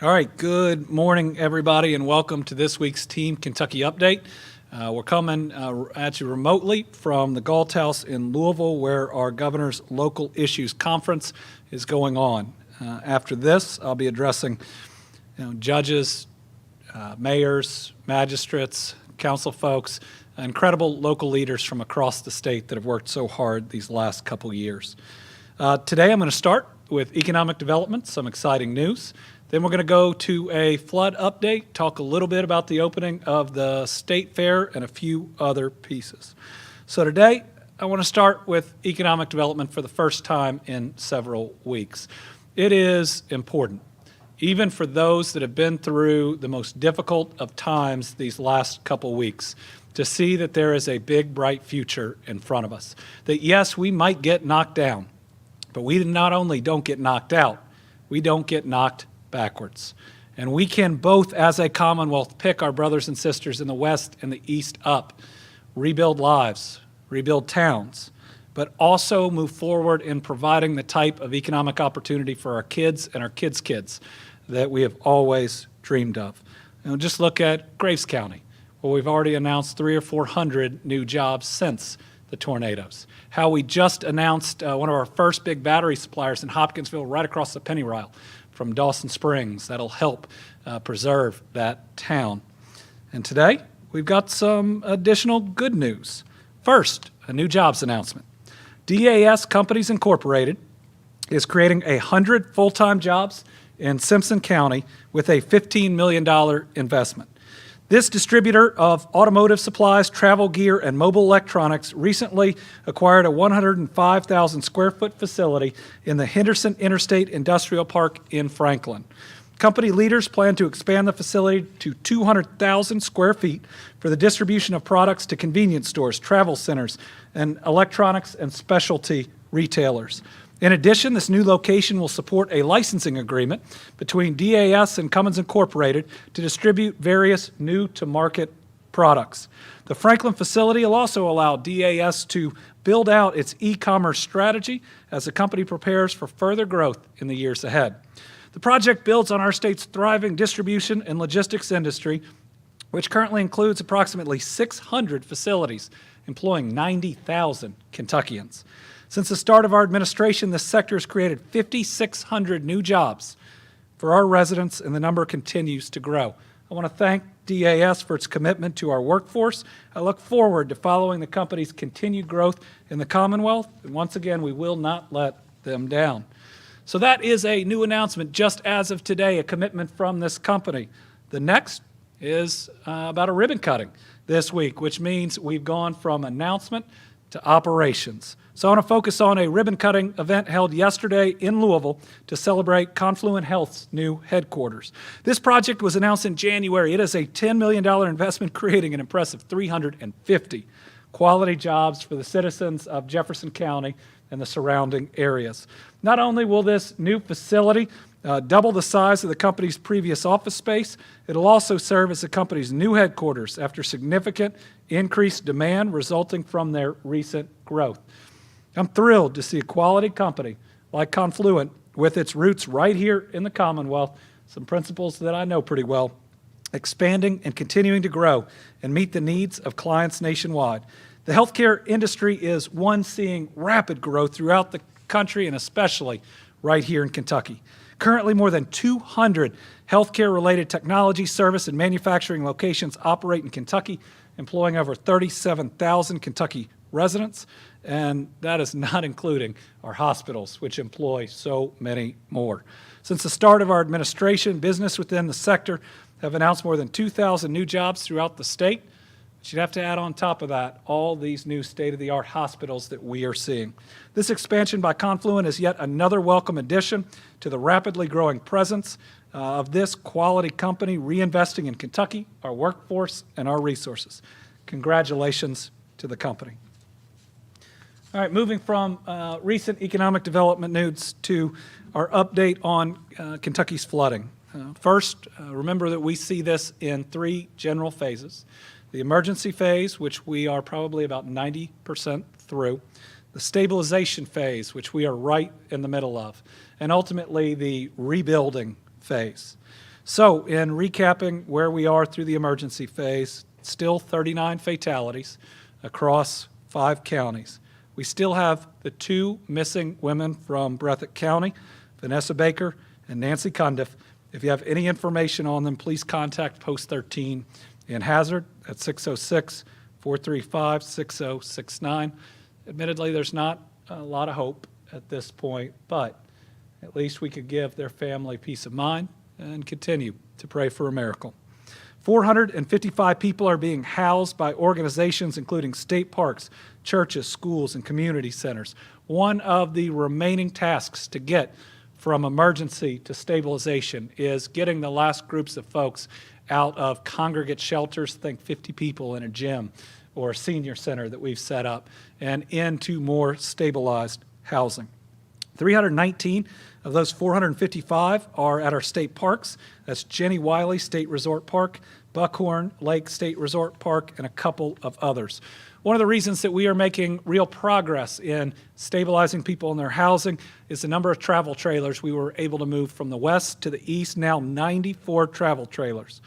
All right, good morning, everybody, and welcome to this week's Team Kentucky Update. We're coming at you remotely from the Galt House in Louisville, where our Governor's Local Issues Conference is going on. After this, I'll be addressing judges, mayors, magistrates, council folks, incredible local leaders from across the state that have worked so hard these last couple years. Today, I'm going to start with economic development, some exciting news. Then we're going to go to a flood update, talk a little bit about the opening of the state fair and a few other pieces. So today, I want to start with economic development for the first time in several weeks. It is important, even for those that have been through the most difficult of times these last couple weeks, to see that there is a big, bright future in front of us. That yes, we might get knocked down, but we not only don't get knocked out, we don't get knocked backwards. And we can both, as a Commonwealth, pick our brothers and sisters in the West and the East up, rebuild lives, rebuild towns, but also move forward in providing the type of economic opportunity for our kids and our kids' kids that we have always dreamed of. Just look at Graves County, where we've already announced 300 or 400 new jobs since the tornadoes. How we just announced one of our first big battery suppliers in Hopkinsville, right across the Pennyrile from Dawson Springs. That'll help preserve that town. And today, we've got some additional good news. First, a new jobs announcement. DAS Companies Incorporated is creating 100 full-time jobs in Simpson County with a $15 million investment. This distributor of automotive supplies, travel gear, and mobile electronics recently acquired a 105,000 square foot facility in the Henderson Interstate Industrial Park in Franklin. Company leaders plan to expand the facility to 200,000 square feet for the distribution of products to convenience stores, travel centers, and electronics and specialty retailers. In addition, this new location will support a licensing agreement between DAS and Cummins Incorporated to distribute various new-to-market products. The Franklin facility will also allow DAS to build out its e-commerce strategy as the company prepares for further growth in the years ahead. The project builds on our state's thriving distribution and logistics industry, which currently includes approximately 600 facilities employing 90,000 Kentuckians. Since the start of our administration, this sector has created 5,600 new jobs for our residents, and the number continues to grow. I want to thank DAS for its commitment to our workforce. I look forward to following the company's continued growth in the Commonwealth, and once again, we will not let them down. So that is a new announcement just as of today, a commitment from this company. The next is about a ribbon cutting this week, which means we've gone from announcement to operations. So I want to focus on a ribbon-cutting event held yesterday in Louisville to celebrate Confluent Health's new headquarters. This project was announced in January. It is a $10 million investment creating an impressive 350 quality jobs for the citizens of Jefferson County and the surrounding areas. Not only will this new facility double the size of the company's previous office space, it'll also serve as the company's new headquarters after significant increased demand resulting from their recent growth. I'm thrilled to see a quality company like Confluent with its roots right here in the Commonwealth, some principles that I know pretty well, expanding and continuing to grow and meet the needs of clients nationwide. The healthcare industry is one seeing rapid growth throughout the country and especially right here in Kentucky. Currently, more than 200 healthcare-related technology, service, and manufacturing locations operate in Kentucky, employing over 37,000 Kentucky residents, and that is not including our hospitals, which employ so many more. Since the start of our administration, business within the sector have announced more than 2,000 new jobs throughout the state. But you'd have to add on top of that all these new state-of-the-art hospitals that we are seeing. This expansion by Confluent is yet another welcome addition to the rapidly growing presence of this quality company reinvesting in Kentucky, our workforce, and our resources. Congratulations to the company. All right, moving from recent economic development news to our update on Kentucky's flooding. First, remember that we see this in three general phases. The emergency phase, which we are probably about 90% through. The stabilization phase, which we are right in the middle of. And ultimately, the rebuilding phase. So in recapping where we are through the emergency phase, still 39 fatalities across 5 counties. We still have the 2 missing women from Breathitt County, Vanessa Baker and Nancy Cundiff. If you have any information on them, please contact Post 13 in Hazard at 606-435-6069. Admittedly, there's not a lot of hope at this point, but at least we could give their family peace of mind and continue to pray for a miracle. 455 people are being housed by organizations including state parks, churches, schools, and community centers. One of the remaining tasks to get from emergency to stabilization is getting the last groups of folks out of congregate shelters, think 50 people in a gym or a senior center that we've set up, and into more stabilized housing. 319 of those 455 are at our state parks. That's Jenny Wiley State Resort Park, Buckhorn Lake State Resort Park, and a couple of others. One of the reasons that we are making real progress in stabilizing people in their housing is the number of travel trailers we were able to move from the west to the east, now 94 travel trailers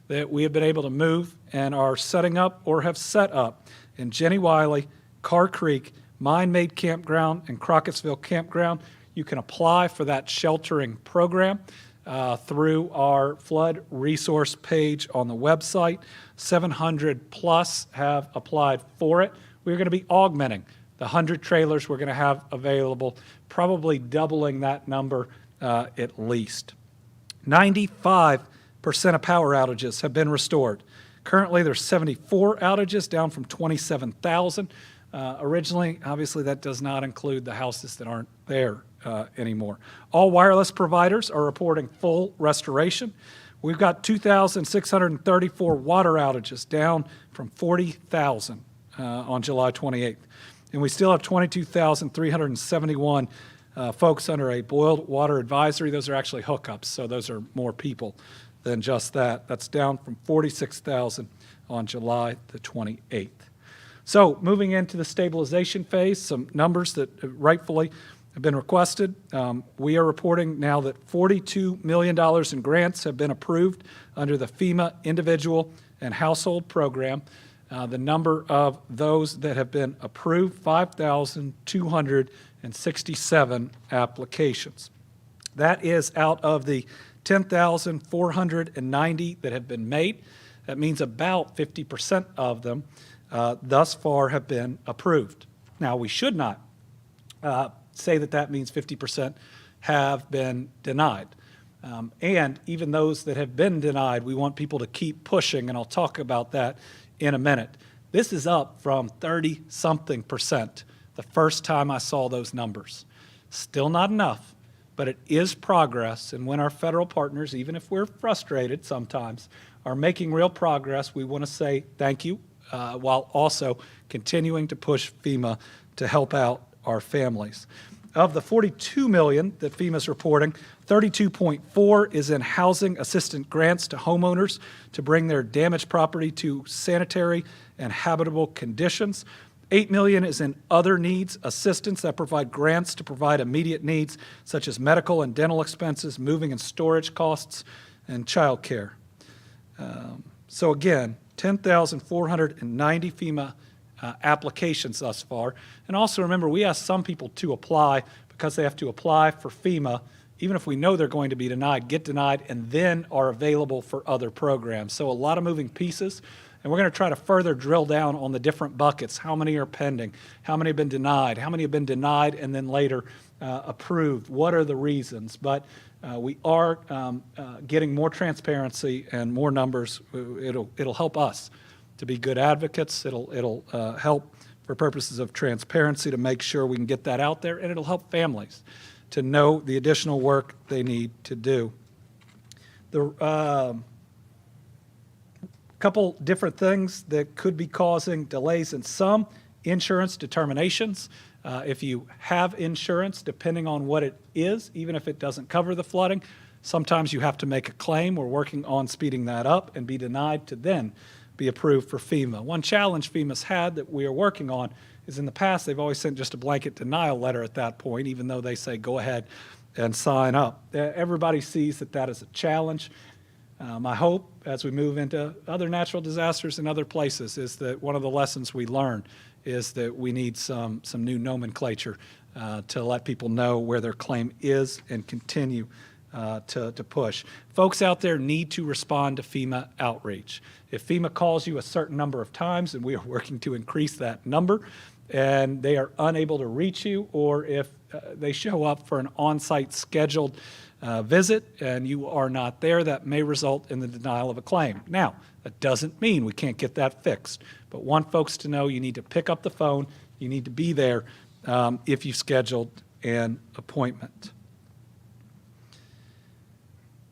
that we have been able to move and are setting up or have set up in Jenny Wiley, Carr Creek, Mine Made Campground, and Crockett'sville Campground. You can apply for that sheltering program through our flood resource page on the website. 700 plus have applied for it. We're going to be augmenting the 100 trailers we're going to have available, probably doubling that number at least. 95% of power outages have been restored. Currently, there's 74 outages, down from 27,000. Originally, obviously, that does not include the houses that aren't there anymore. All wireless providers are reporting full restoration. We've got 2,634 water outages, down from 40,000 on July 28th. And we still have 22,371 folks under a boiled water advisory. Those are actually hookups, so those are more people than just that. That's down from 46,000 on July the 28th. So moving into the stabilization phase, some numbers that rightfully have been requested. We are reporting now that $42 million in grants have been approved under the Fema individual and household program. The number of those that have been approved, 5,267 applications. That is out of the 10,490 that have been made. That means about 50% of them thus far have been approved. Now, we should not say that that means 50% have been denied. And even those that have been denied, we want people to keep pushing, and I'll talk about that in a minute. This is up from 30-something% the first time I saw those numbers. Still not enough, but it is progress, and when our federal partners, even if we're frustrated sometimes, are making real progress, we want to say thank you, while also continuing to push FEMA to help out our families. Of the $42 million that FEMA's reporting, 32.4 is in housing assistance grants to homeowners to bring their damaged property to sanitary and habitable conditions. $8 million is in other needs assistance that provide grants to provide immediate needs such as medical and dental expenses, moving and storage costs, and child care. So again, 10,490 FEMA applications thus far. And also remember, we ask some people to apply because they have to apply for FEMA, even if we know they're going to be denied, get denied, and then are available for other programs. So a lot of moving pieces, and we're going to try to further drill down on the different buckets. How many are pending? How many have been denied? How many have been denied and then later approved? What are the reasons? But we are getting more transparency and more numbers. It'll help us to be good advocates. It'll help for purposes of transparency to make sure we can get that out there, and it'll help families to know the additional work they need to do. The couple different things that could be causing delays in some insurance determinations. If you have insurance, depending on what it is, even if it doesn't cover the flooding, sometimes you have to make a claim. We're working on speeding that up and be denied to then be approved for FEMA. One challenge FEMA's had that we are working on is in the past they've always sent just a blanket denial letter at that point, even though they say go ahead and sign up. Everybody sees that that is a challenge. My hope as we move into other natural disasters in other places is that one of the lessons we learn is that we need some new nomenclature to let people know where their claim is and continue to push. Folks out there need to respond to FEMA outreach. If FEMA calls you a certain number of times, and we are working to increase that number, and they are unable to reach you, or if they show up for an on-site scheduled visit and you are not there, that may result in the denial of a claim. Now, that doesn't mean we can't get that fixed, but want folks to know you need to pick up the phone, you need to be there if you've scheduled an appointment.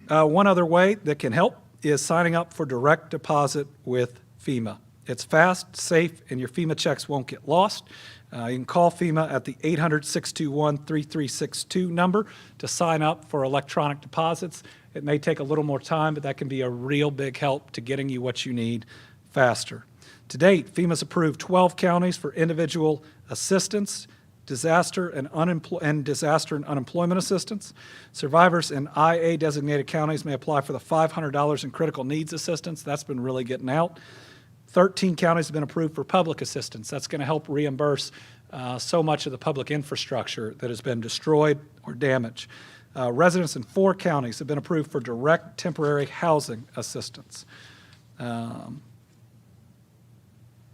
One other way that can help is signing up for direct deposit with FEMA. It's fast, safe, and your FEMA checks won't get lost. You can call FEMA at the 800-621-3362 number to sign up for electronic deposits. It may take a little more time, but that can be a real big help to getting you what you need faster. To date, FEMA's approved 12 counties for individual assistance, disaster and unemployment assistance. Survivors in IA-designated counties may apply for the $500 in critical needs assistance. That's been really getting out. 13 counties have been approved for public assistance. That's going to help reimburse so much of the public infrastructure that has been destroyed or damaged. Residents in 4 counties have been approved for direct temporary housing assistance.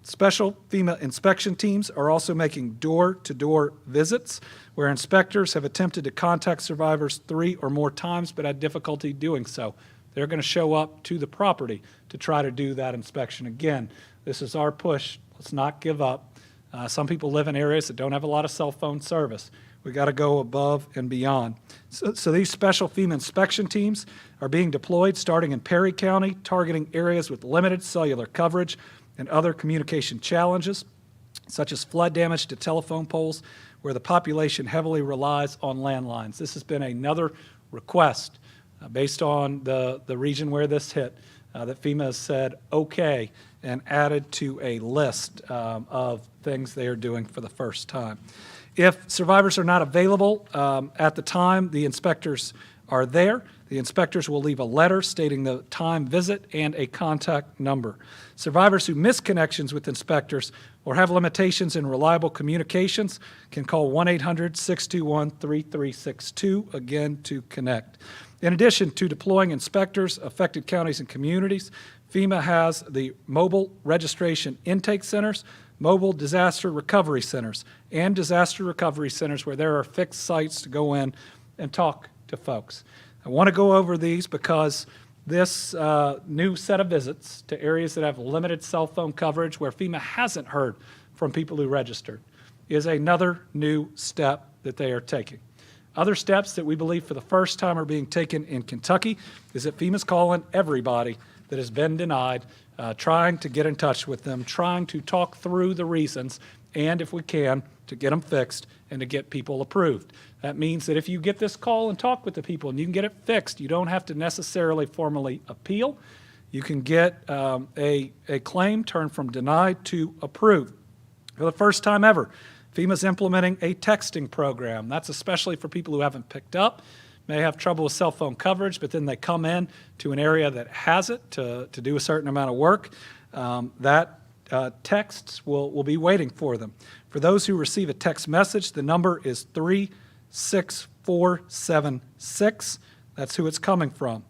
Special FEMA inspection teams are also making door-to-door visits where inspectors have attempted to contact survivors 3 or more times but had difficulty doing so. They're going to show up to the property to try to do that inspection. Again, this is our push. Let's not give up. Some people live in areas that don't have a lot of cell phone service. We got to go above and beyond. So these special FEMA inspection teams are being deployed starting in Perry County, targeting areas with limited cellular coverage and other communication challenges, such as flood damage to telephone poles, where the population heavily relies on landlines. This has been another request based on the region where this hit, that FEMA has said okay and added to a list of things they are doing for the first time. If survivors are not available at the time the inspectors are there, the inspectors will leave a letter stating the time visit and a contact number. Survivors who miss connections with inspectors or have limitations in reliable communications can call 1-800-621-3362, again, to connect. In addition to deploying inspectors, affected counties and communities, FEMA has the mobile registration intake centers, mobile disaster recovery centers, and disaster recovery centers where there are fixed sites to go in and talk to folks. I want to go over these because this new set of visits to areas that have limited cell phone coverage where FEMA hasn't heard from people who registered is another new step that they are taking. Other steps that we believe for the first time are being taken in Kentucky is that FEMA's calling everybody that has been denied, trying to get in touch with them, trying to talk through the reasons, and if we can, to get them fixed and to get people approved. That means that if you get this call and talk with the people and you can get it fixed, you don't have to necessarily formally appeal. You can get a claim turned from denied to approved. For the first time ever, FEMA's implementing a texting program. That's especially for people who haven't picked up, may have trouble with cell phone coverage, but then they come in to an area that has it to do a certain amount of work. Texts will be waiting for them. For those who receive a text message, the number is 36476. That's who it's coming from.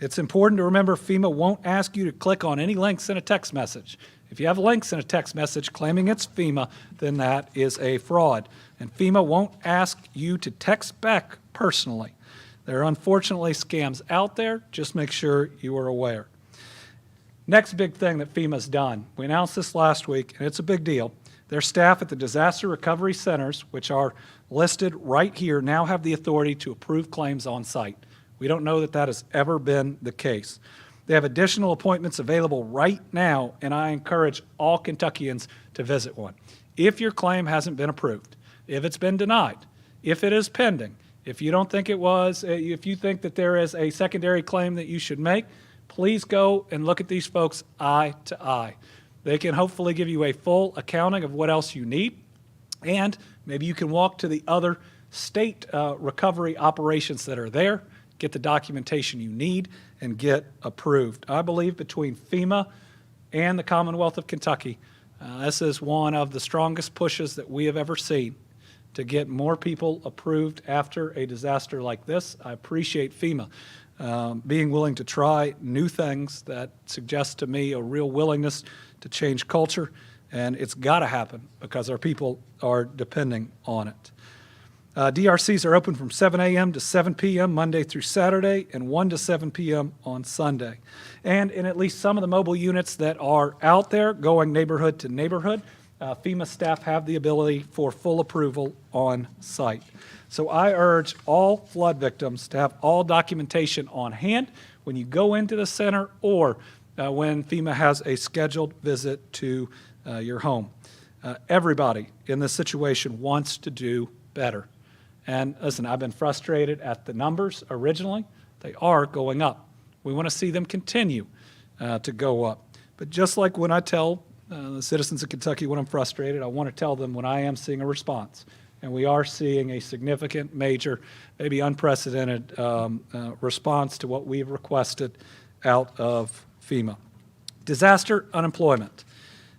It's important to remember FEMA won't ask you to click on any links in a text message. If you have links in a text message claiming it's FEMA, then that is a fraud. And FEMA won't ask you to text back personally. There are unfortunately scams out there. Just make sure you are aware. Next big thing that FEMA's done, we announced this last week, and it's a big deal. Their staff at the disaster recovery centers, which are listed right here, now have the authority to approve claims on site. We don't know that that has ever been the case. They have additional appointments available right now, and I encourage all Kentuckians to visit one. If your claim hasn't been approved, if it's been denied, if it is pending, if you don't think it was, if you think that there is a secondary claim that you should make, please go and look at these folks eye to eye. They can hopefully give you a full accounting of what else you need, and maybe you can walk to the other state recovery operations that are there, get the documentation you need, and get approved. I believe between FEMA and the Commonwealth of Kentucky, this is one of the strongest pushes that we have ever seen to get more people approved after a disaster like this. I appreciate FEMA being willing to try new things. That suggests to me a real willingness to change culture, and it's got to happen because our people are depending on it. DRCs are open from 7 a.m. to 7 p.m. Monday through Saturday and 1 to 7 p.m. on Sunday. And in at least some of the mobile units that are out there going neighborhood to neighborhood, FEMA staff have the ability for full approval on site. So I urge all flood victims to have all documentation on hand when you go into the center or when FEMA has a scheduled visit to your home. Everybody in this situation wants to do better. And listen, I've been frustrated at the numbers originally. They are going up. We want to see them continue to go up. But just like when I tell the citizens of Kentucky when I'm frustrated, I want to tell them when I am seeing a response. And we are seeing a significant, major, maybe unprecedented response to what we've requested out of FEMA. Disaster unemployment.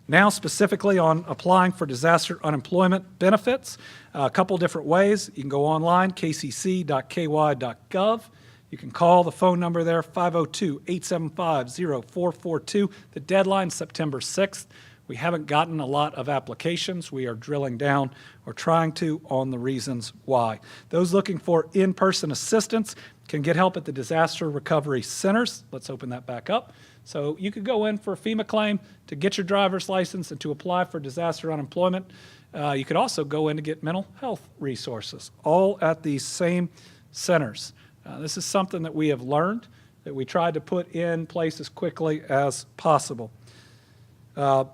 Now specifically on applying for disaster unemployment benefits, a couple different ways. You can go online, kcc.ky.gov. You can call the phone number there, 502-875-0442. The deadline, September 6th. We haven't gotten a lot of applications. We are drilling down or trying to on the reasons why. Those looking for in-person assistance can get help at the disaster recovery centers. Let's open that back up. So you could go in for a FEMA claim to get your driver's license and to apply for disaster unemployment. You could also go in to get mental health resources, all at these same centers. This is something that we have learned, that we tried to put in place as quickly as possible.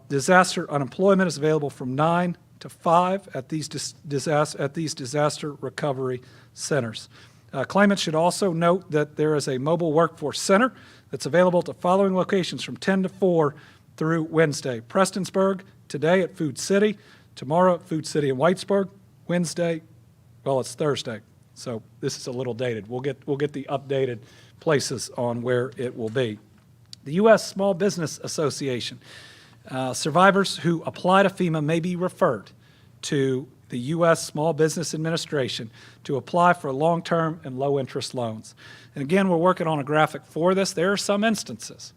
Disaster unemployment is available from 9 to 5 at these disaster recovery centers. Claimants should also note that there is a mobile workforce center that's available to following locations from 10 to 4 through Wednesday. Prestonsburg today at Food City, tomorrow at Food City in Whitesburg, Wednesday, well, it's Thursday, so this is a little dated. We'll get the updated places on where it will be. The U.S. Small Business Association. Survivors who apply to FEMA may be referred to the U.S. Small Business Administration to apply for long-term and low-interest loans. And again, we're working on a graphic for this. There are some instances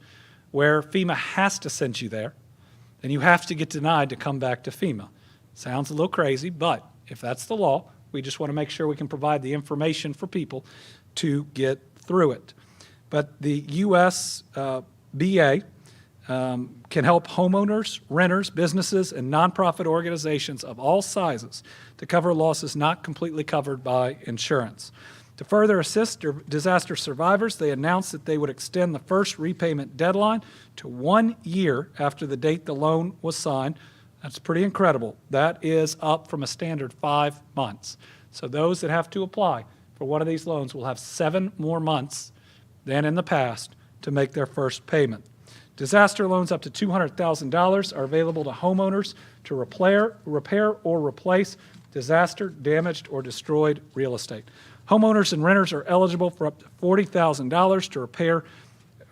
where FEMA has to send you there, and you have to get denied to come back to FEMA. Sounds a little crazy, but if that's the law, we just want to make sure we can provide the information for people to get through it. But the U.S. BA can help homeowners, renters, businesses, and nonprofit organizations of all sizes to cover losses not completely covered by insurance. To further assist disaster survivors, they announced that they would extend the first repayment deadline to 1 year after the date the loan was signed. That's pretty incredible. That is up from a standard 5 months. So those that have to apply for one of these loans will have 7 more months than in the past to make their first payment. Disaster loans up to $200,000 are available to homeowners to repair or replace disaster damaged or destroyed real estate. Homeowners and renters are eligible for up to $40,000 to repair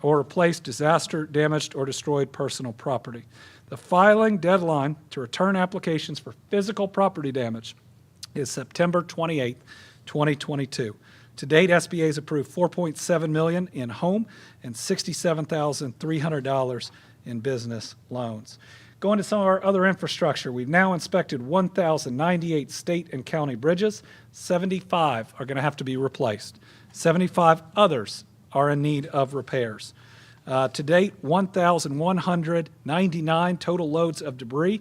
or replace disaster damaged or destroyed personal property. The filing deadline to return applications for physical property damage is September 28, 2022. To date, SBA has approved $4.7 million in home and $67,300 in business loans. Going to some of our other infrastructure, we've now inspected 1,098 state and county bridges. 75 are going to have to be replaced. 75 others are in need of repairs. To date, 1,199 total loads of debris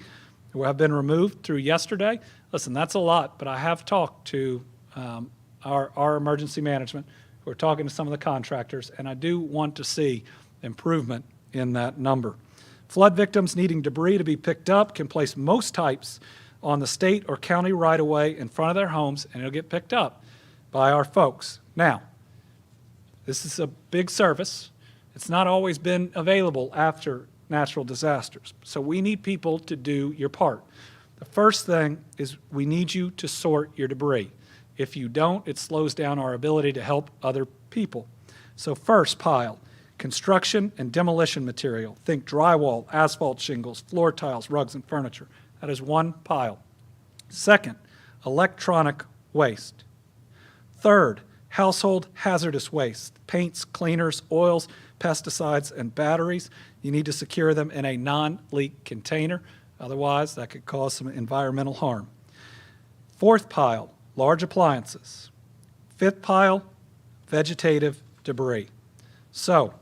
have been removed through yesterday. Listen, that's a lot, but I have talked to our emergency management. We're talking to some of the contractors, and I do want to see improvement in that number. Flood victims needing debris to be picked up can place most types on the state or county right-of-way in front of their homes, and it'll get picked up by our folks. Now, this is a big service. It's not always been available after natural disasters, so we need people to do your part. The first thing is we need you to sort your debris. If you don't, it slows down our ability to help other people. So first pile, Construction and demolition material. Think drywall, asphalt shingles, floor tiles, rugs, and furniture. That is one pile. Second, electronic waste. Third, household hazardous waste. Paints, cleaners, oils, pesticides, and batteries. You need to secure them in a non-leak container. Otherwise, that could cause some environmental harm. Fourth pile, large appliances. Fifth pile, vegetative debris. So,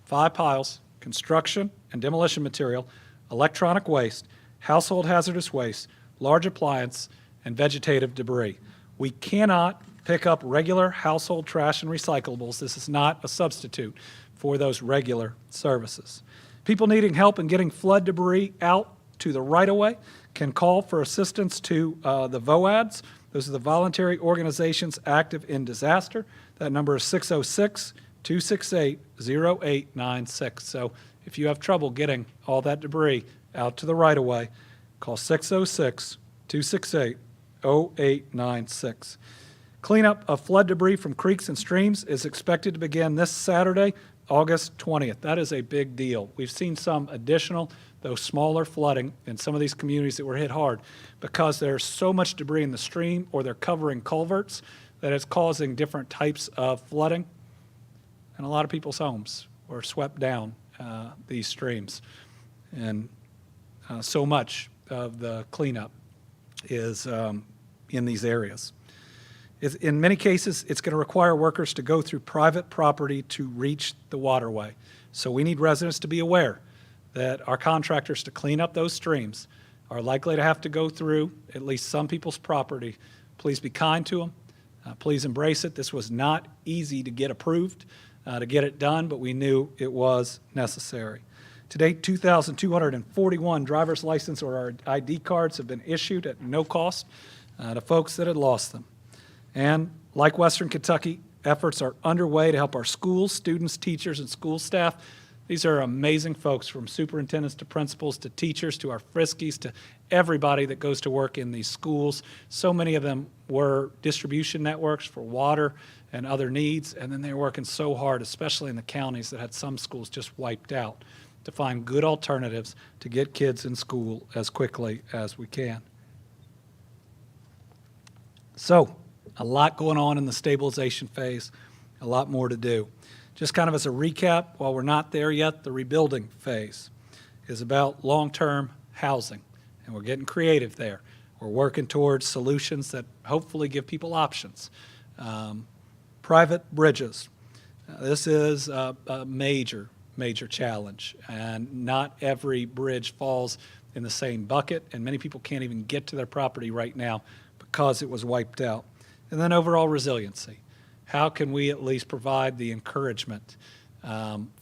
5 piles: construction and demolition material, electronic waste, household hazardous waste, large appliance, and vegetative debris. We cannot pick up regular household trash and recyclables. This is not a substitute for those regular services. People needing help in getting flood debris out to the right-of-way can call for assistance to the VOADs. Those are the voluntary organizations active in disaster. That number is 606-268-0896. So if you have trouble getting all that debris out to the right-of-way, call 606-268-0896. Cleanup of flood debris from creeks and streams is expected to begin this Saturday, August 20th. That is a big deal. We've seen some additional, though smaller, flooding in some of these communities that were hit hard because there's so much debris in the stream or they're covering culverts that it's causing different types of flooding. And a lot of people's homes were swept down these streams. And so much of the cleanup is in these areas. In many cases, it's going to require workers to go through private property to reach the waterway. So we need residents to be aware that our contractors to clean up those streams are likely to have to go through at least some people's property. Please be kind to them. Please embrace it. This was not easy to get approved, to get it done, but we knew it was necessary. To date, 2,241 driver's license or ID cards have been issued at no cost to folks that had lost them. And like Western Kentucky, efforts are underway to help our schools, students, teachers, and school staff. These are amazing folks, from superintendents to principals to teachers to our Friskies to everybody that goes to work in these schools. So many of them were distribution networks for water and other needs, and then they were working so hard, especially in the counties that had some schools just wiped out, to find good alternatives to get kids in school as quickly as we can. So, a lot going on in the stabilization phase, a lot more to do. Just kind of as a recap, while we're not there yet, the rebuilding phase is about long-term housing, and we're getting creative there. We're working towards solutions that hopefully give people options. Private bridges. This is a major challenge, and not every bridge falls in the same bucket, and many people can't even get to their property right now because it was wiped out. And then overall resiliency. How can we at least provide the encouragement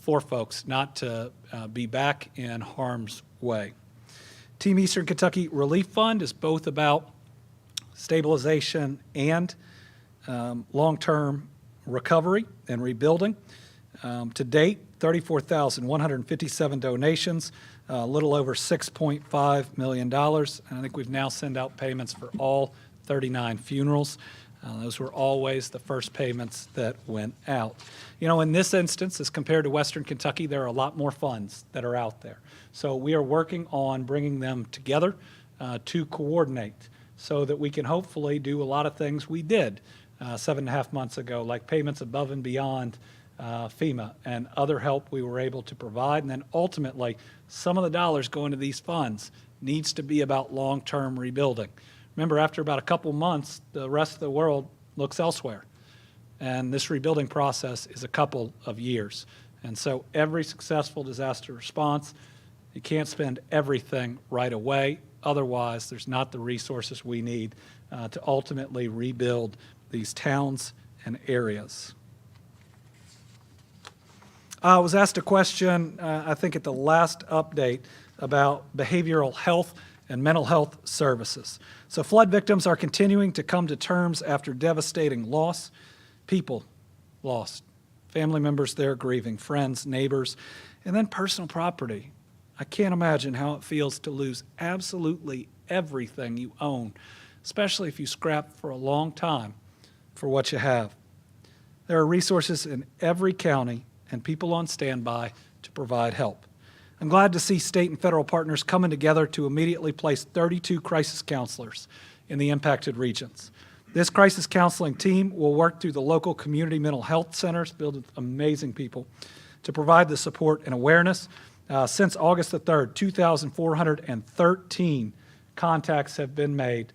for folks not to be back in harm's way? Team Eastern Kentucky Relief Fund is both about stabilization and long-term recovery and rebuilding. To date, 34,157 donations, a little over $6.5 million. And I think we've now sent out payments for all 39 funerals. Those were always the first payments that went out. You know, in this instance, as compared to Western Kentucky, there are a lot more funds that are out there. So we are working on bringing them together to coordinate so that we can hopefully do a lot of things we did 7.5 months ago, like payments above and beyond Fema and other help we were able to provide. And then ultimately, some of the dollars going to these funds needs to be about long-term rebuilding. Remember, after about a couple months, the rest of the world looks elsewhere. And this rebuilding process is a couple of years. And so every successful disaster response, you can't spend everything right away. Otherwise, there's not the resources we need to ultimately rebuild these towns and areas. I was asked a question, I think at the last update, about behavioral health and mental health services. So flood victims are continuing to come to terms after devastating loss. People lost, family members there grieving, friends, neighbors, and then personal property. I can't imagine how it feels to lose absolutely everything you own, especially if you scrap for a long time for what you have. There are resources in every county and people on standby to provide help. I'm glad to see state and federal partners coming together to immediately place 32 crisis counselors in the impacted regions. This crisis counseling team will work through the local community mental health centers, built with amazing people, to provide the support and awareness. Since August the 3rd, 2,413 contacts have been made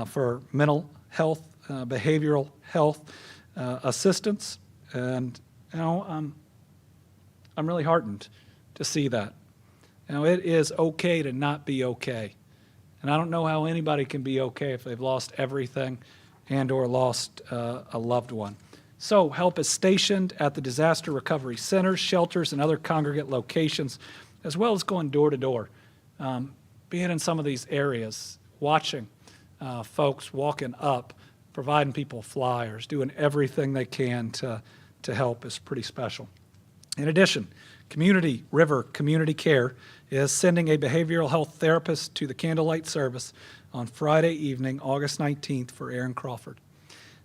for mental health, behavioral health assistance, and I'm really heartened to see that. It is okay to not be okay, and I don't know how anybody can be okay if they've lost everything and or lost a loved one. So help is stationed at the disaster recovery centers, shelters, and other congregate locations, as well as going door to door, being in some of these areas, watching folks walking up, providing people flyers, doing everything they can to help is pretty special. In addition, Community River Community Care is sending a behavioral health therapist to the candlelight service on Friday evening, August 19th, for Aaron Crawford.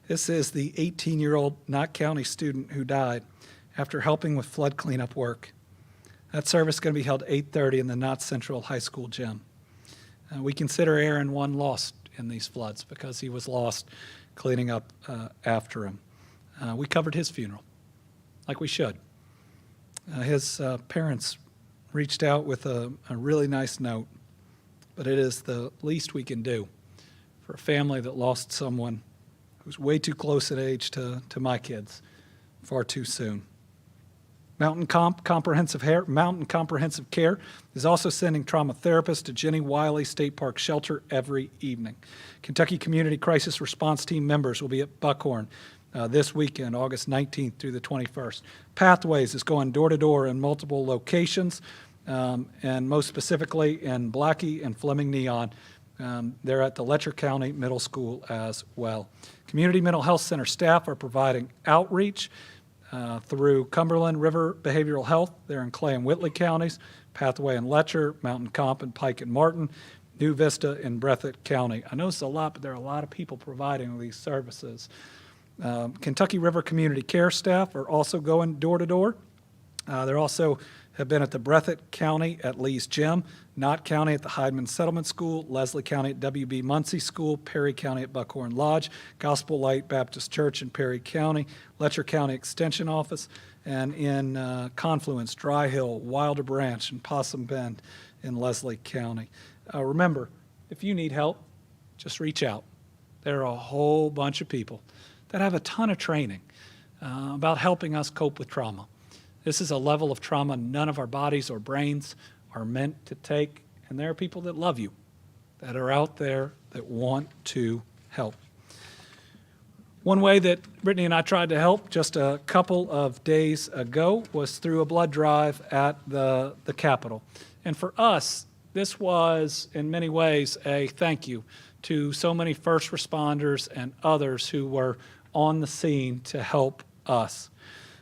This is the 18-year-old Knott County student who died after helping with flood cleanup work. That service is going to be held at 8:30 in the Knott Central High School gym. We consider Aaron one lost in these floods because he was lost cleaning up after him. We covered his funeral, like we should. His parents reached out with a really nice note, but it is the least we can do for a family that lost someone who's way too close in age to my kids far too soon. Mountain Comprehensive Care is also sending trauma therapists to Jenny Wiley State Park Shelter every evening. Kentucky Community Crisis Response Team members will be at Buckhorn this weekend, August 19th through the 21st. Pathways is going door to door in multiple locations, and most specifically in Blackie and Fleming Neon. They're at the Letcher County Middle School as well. Community Mental Health Center staff are providing outreach through Cumberland River Behavioral Health. They're in Clay and Whitley counties, Pathway and Letcher, Mountain Comp and Pike and Martin, New Vista and Breathitt County. I know it's a lot, but there are a lot of people providing these services. Kentucky River Community Care staff are also going door to door. They also have been at the Breathitt County at Lee's Gym, Knott County at the Heidman Settlement School, Leslie County at W.B. Muncie School, Perry County at Buckhorn Lodge, Gospel Light Baptist Church in Perry County, Letcher County Extension Office, and in Confluence, Dry Hill, Wilder Branch, and Possum Bend in Leslie County. Remember, if you need help, just reach out. There are a whole bunch of people that have a ton of training about helping us cope with trauma. This is a level of trauma none of our bodies or brains are meant to take, and there are people that love you, that are out there that want to help. One way that Brittany and I tried to help just a couple of days ago was through a blood drive at the Capitol. And for us, this was in many ways a thank you to so many first responders and others who were on the scene to help us.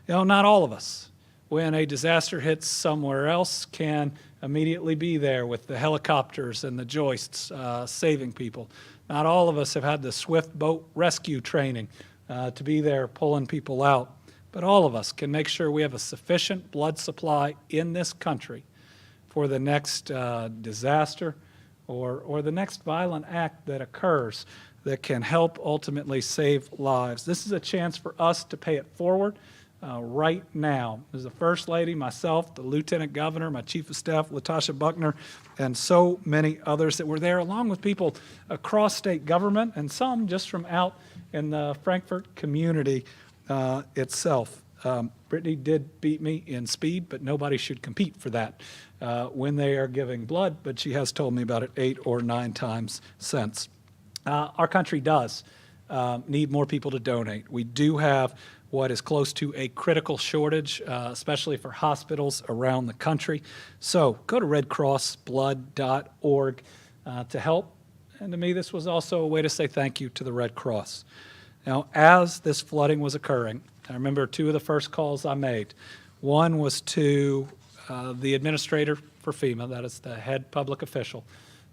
Not all of us, when a disaster hits somewhere else, can immediately be there with the helicopters and the joists saving people. Not all of us have had the swift boat rescue training to be there pulling people out. But all of us can make sure we have a sufficient blood supply in this country for the next disaster or the next violent act that occurs that can help ultimately save lives. This is a chance for us to pay it forward right now. There's the First Lady, myself, the Lieutenant Governor, my Chief of Staff, Latasha Buckner, and so many others that were there, along with people across state government and some just from out in the Frankfort community itself. Brittany did beat me in speed, but nobody should compete for that when they are giving blood, but she has told me about it 8 or 9 times since. Our country does need more people to donate. We do have what is close to a critical shortage, especially for hospitals around the country. So go to redcrossblood.org to help. And to me, this was also a way to say thank you to the Red Cross. Now, as this flooding was occurring, I remember 2 of the first calls I made. One was to the administrator for FEMA, that is the head public official,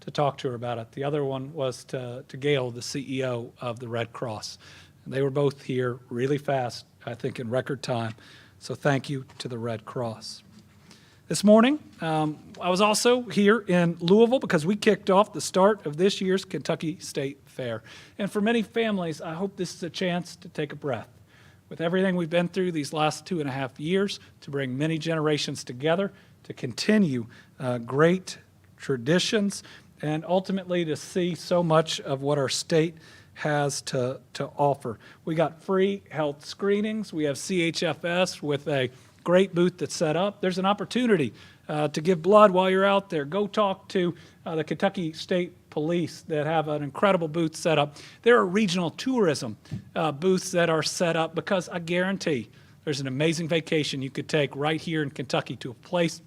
to talk to her about it. The other one was to Gail, the CEO of the Red Cross. And they were both here really fast, I think in record time, So thank you to the Red Cross. This morning, I was also here in Louisville because we kicked off the start of this year's Kentucky State Fair. And for many families, I hope this is a chance to take a breath. With everything we've been through these last 2.5 years, to bring many generations together, to continue great traditions, and ultimately to see so much of what our state has to offer. We got free health screenings. We have CHFS with a great booth that's set up. There's an opportunity to give blood while you're out there. Go talk to the Kentucky State Police that have an incredible booth set up. There are regional tourism booths that are set up because I guarantee there's an amazing vacation you could take right here in Kentucky to a place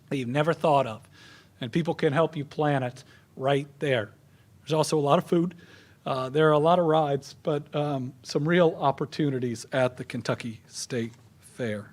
that you've never thought of. And people can help you plan it right there. There's also a lot of food. There are a lot of rides, but some real opportunities at the Kentucky State Fair.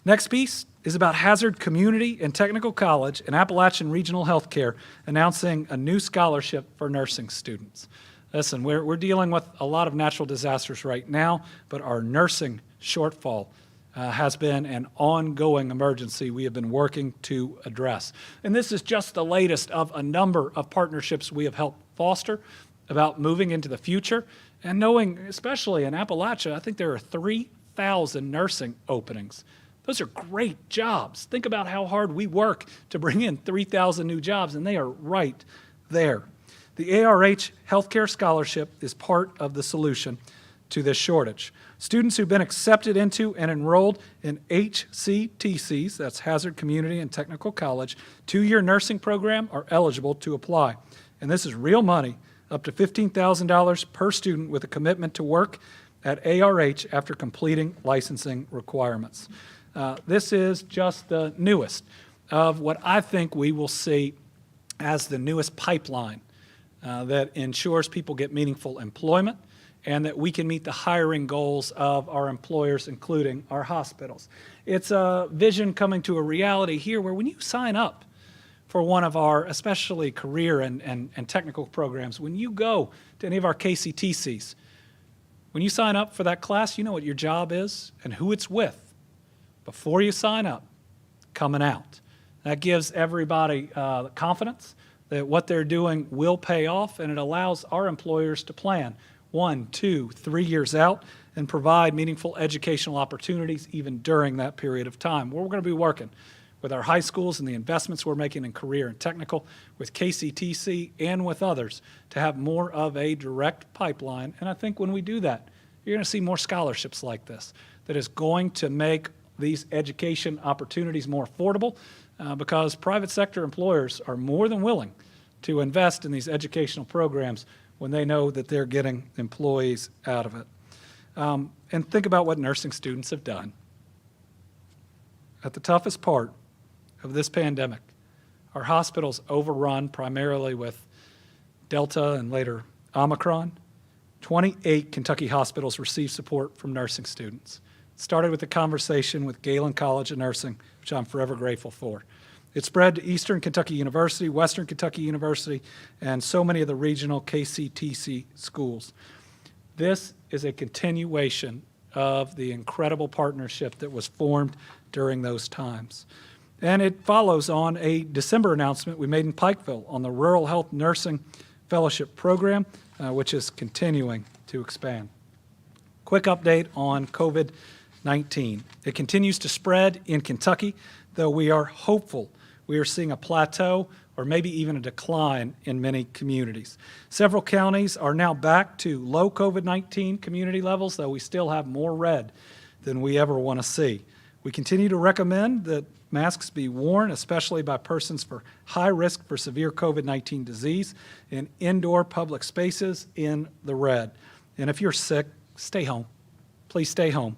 Next piece is about Hazard Community and Technical College and Appalachian Regional Healthcare announcing a new scholarship for nursing students. Listen, we're dealing with a lot of natural disasters right now, but our nursing shortfall has been an ongoing emergency we have been working to address. And this is just the latest of a number of partnerships we have helped foster about moving into the future and knowing, especially in Appalachia, I think there are 3,000 nursing openings. Those are great jobs. Think about how hard we work to bring in 3,000 new jobs, and they are right there. The ARH Healthcare Scholarship is part of the solution to this shortage. Students who've been accepted into and enrolled in HCTCs, that's Hazard Community and Technical College, 2-year nursing program are eligible to apply. And this is real money, up to $15,000 per student with a commitment to work at ARH after completing licensing requirements. This is just the newest of what I think we will see as the newest pipeline that ensures people get meaningful employment and that we can meet the hiring goals of our employers, including our hospitals. It's a vision coming to a reality here where when you sign up for one of our, especially career and technical programs, when you go to any of our KCTCs, when you sign up for that class, you know what your job is and who it's with before you sign up, coming out. That gives everybody the confidence that what they're doing will pay off, and it allows our employers to plan 1, 2, 3 years out and provide meaningful educational opportunities even during that period of time. We're going to be working with our high schools and the investments we're making in career and technical, with KCTC and with others to have more of a direct pipeline. And I think when we do that, you're going to see more scholarships like this that is going to make these education opportunities more affordable because private sector employers are more than willing to invest in these educational programs when they know that they're getting employees out of it. And think about what nursing students have done. At the toughest part of this pandemic, our hospitals overrun primarily with Delta and later Omicron. 28 Kentucky hospitals received support from nursing students. It started with a conversation with Galen College of Nursing, which I'm forever grateful for. It spread to Eastern Kentucky University, Western Kentucky University, and so many of the regional KCTC schools. This is a continuation of the incredible partnership that was formed during those times. And it follows on a December announcement we made in Pikeville on the Rural Health Nursing Fellowship Program, which is continuing to expand. Quick update on COVID-19. It continues to spread in Kentucky, though we are hopeful we are seeing a plateau or maybe even a decline in many communities. Several counties are now back to low COVID-19 community levels, though we still have more red than we ever want to see. We continue to recommend that masks be worn, especially by persons for high risk for severe COVID-19 disease in indoor public spaces in the red. And if you're sick, stay home. Please stay home.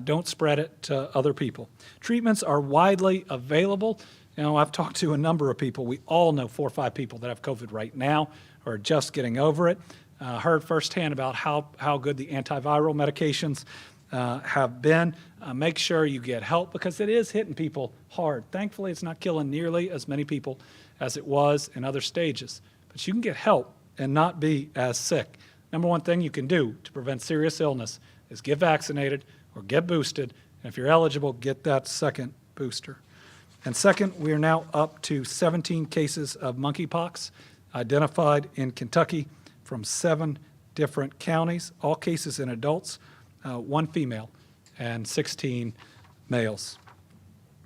Don't spread it to other people. Treatments are widely available. You know, I've talked to a number of people. We all know 4 or 5 people that have COVID right now or are just getting over it. Heard firsthand about how good the antiviral medications have been. Make sure you get help because it is hitting people hard. Thankfully, it's not killing nearly as many people as it was in other stages. But you can get help and not be as sick. Number one thing you can do to prevent serious illness is get vaccinated or get boosted And if you're eligible, get that second booster. And second, we are now up to 17 cases of monkeypox identified in Kentucky from 7 different counties, all cases in adults, 1 female, and 16 males.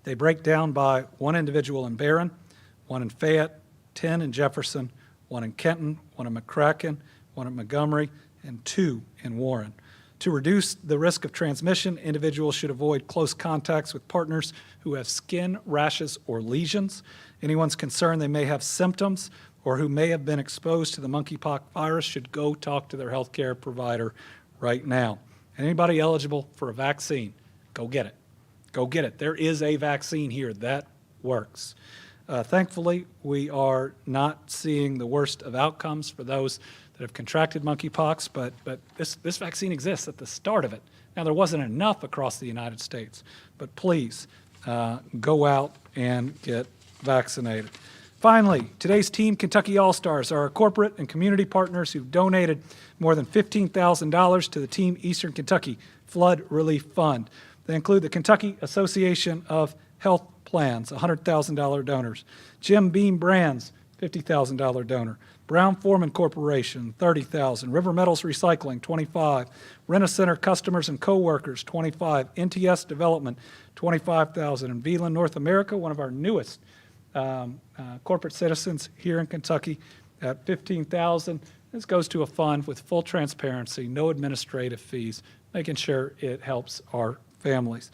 They break down by 1 individual in Barron, 1 in Fayette, 10 in Jefferson, 1 in Kenton, 1 in McCracken, 1 in Montgomery, and 2 in Warren. To reduce the risk of transmission, individuals should avoid close contacts with partners who have skin, rashes, or lesions. Anyone's concerned they may have symptoms or who may have been exposed to the monkeypox virus should go talk to their healthcare provider right now. Anybody eligible for a vaccine, go get it. Go get it. There is a vaccine here that works. Thankfully, we are not seeing the worst of outcomes for those that have contracted monkeypox, but this vaccine exists at the start of it. Now, there wasn't enough across the United States, but please go out and get vaccinated. Finally, today's Team Kentucky All-Stars are our corporate and community partners who've donated more than $15,000 to the Team Eastern Kentucky Flood Relief Fund. They include the Kentucky Association of Health Plans, $100,000 donors, Jim Beam Brands, $50,000 donor, Brown Foreman Corporation, $30,000, River Metals Recycling, $25,000, Rent-A-Center Customers and Co-workers, $25,000, NTS Development, $25,000, and Veland North America, one of our newest corporate citizens here in Kentucky, at $15,000. This goes to a fund with full transparency, no administrative fees, making sure it helps our families.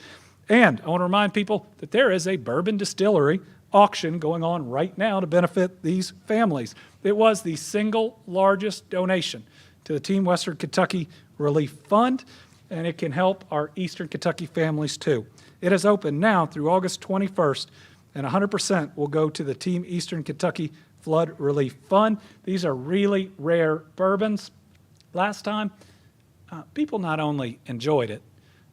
And I want to remind people that there is a bourbon distillery auction going on right now to benefit these families. It was the single largest donation to the Team Western Kentucky Relief Fund, and it can help our Eastern Kentucky families too. It is open now through August 21st, and 100% will go to the Team Eastern Kentucky Flood Relief Fund. These are really rare bourbons. Last time, people not only enjoyed it,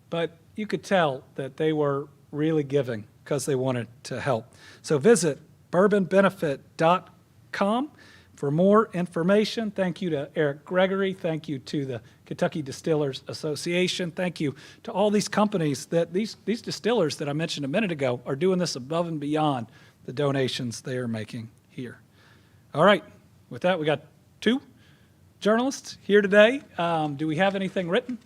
but you could tell that they were really giving because they wanted to help. So visit bourbonbenefit.com for more information. Thank you to Eric Gregory. Thank you to the Kentucky Distillers Association. Thank you to all these companies that these distillers that I mentioned a minute ago are doing this above and beyond the donations they are making here. All right, with that, we got 2 journalists here today. Do we have anything written?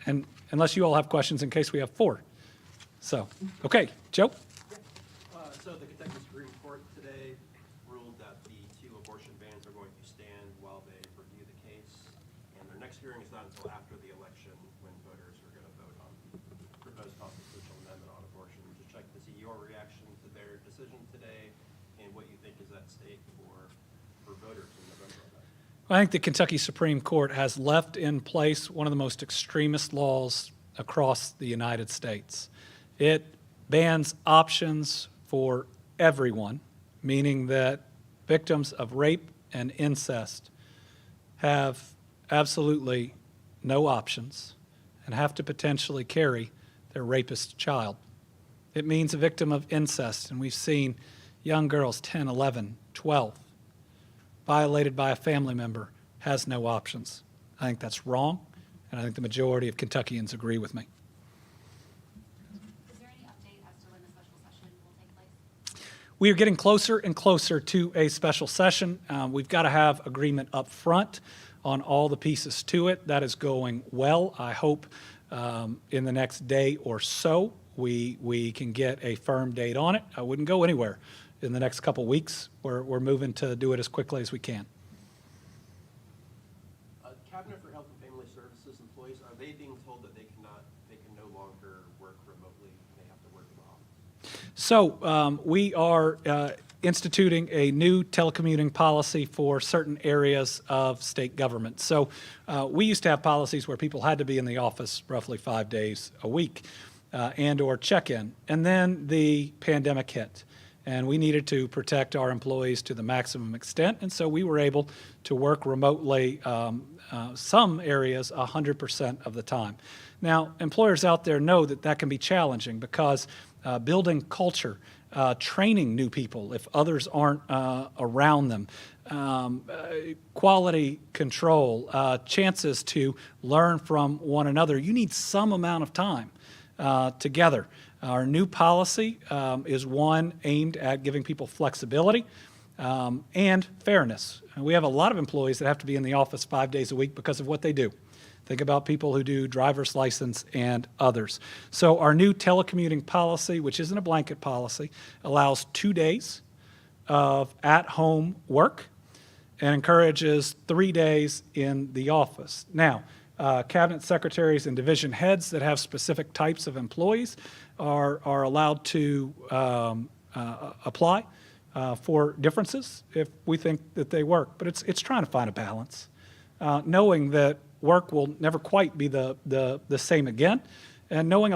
And unless you all have questions in case we have 4. So, okay, Joe? So the Kentucky Supreme Court today ruled that the 2 abortion bans are going to stand while they review the case, and their next hearing is not until after the election when voters are going to vote on the proposed constitutional amendment on abortion. To check to see your reaction to their decision today and what you think is at stake for voters in November on that. I think the Kentucky Supreme Court has left in place one of the most extremist laws across the United States. It bans options for everyone, meaning that victims of rape and incest have absolutely no options and have to potentially carry their rapist child. It means a victim of incest, and we've seen young girls, 10, 11, 12, violated by a family member, has no options. I think that's wrong, and I think the majority of Kentuckians agree with me. Is there any update as to when the special session will take place? We are getting closer and closer to a special session. We've got to have agreement up front on all the pieces to it. That is going well. I hope in the next day or so we can get a firm date on it. I wouldn't go anywhere in the next couple weeks. We're moving to do it as quickly as we can. Cabinet for Health and Family Services employees, are they being told that they can no longer work remotely? They have to work in the office? So we are instituting a new telecommuting policy for certain areas of state government. So we used to have policies where people had to be in the office roughly 5 days a week and or check-in. And then the pandemic hit, and we needed to protect our employees to the maximum extent. And so we were able to work remotely, some areas 100% of the time. Now, employers out there know that that can be challenging because building culture, training new people if others aren't around them, quality control, chances to learn from one another. You need some amount of time together. Our new policy is one aimed at giving people flexibility and fairness. We have a lot of employees that have to be in the office 5 days a week because of what they do. Think about people who do driver's license and others. So our new telecommuting policy, which isn't a blanket policy, allows 2 days of at-home work and encourages 3 days in the office. Now, cabinet secretaries and division heads that have specific types of employees are allowed to apply for differences if we think that they work. But it's trying to find a balance, knowing that work will never quite be the same again, and knowing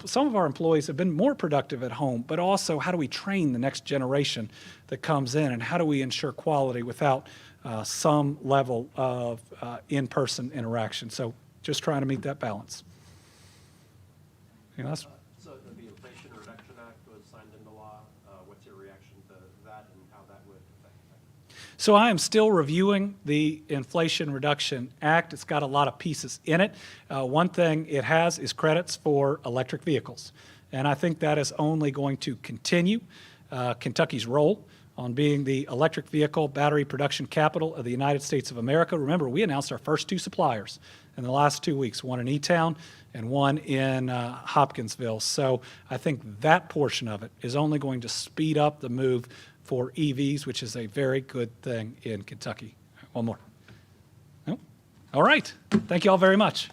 some of our employees have been more productive at home, but also how do we train the next generation that comes in, and how do we ensure quality without some level of in-person interaction. So just trying to meet that balance. Anything else? So the Inflation Reduction Act was signed into law. What's your reaction to that and how that would affect that? So I am still reviewing the Inflation Reduction Act. It's got a lot of pieces in it. One thing it has is credits for electric vehicles, and I think that is only going to continue. Kentucky's role on being the electric vehicle battery production capital of the United States of America. Remember, we announced our first 2 suppliers in the last 2 weeks, one in E-Town and one in Hopkinsville. So I think that portion of it is only going to speed up the move for EVs, which is a very good thing in Kentucky. One more. No? All right. Thank you all very much.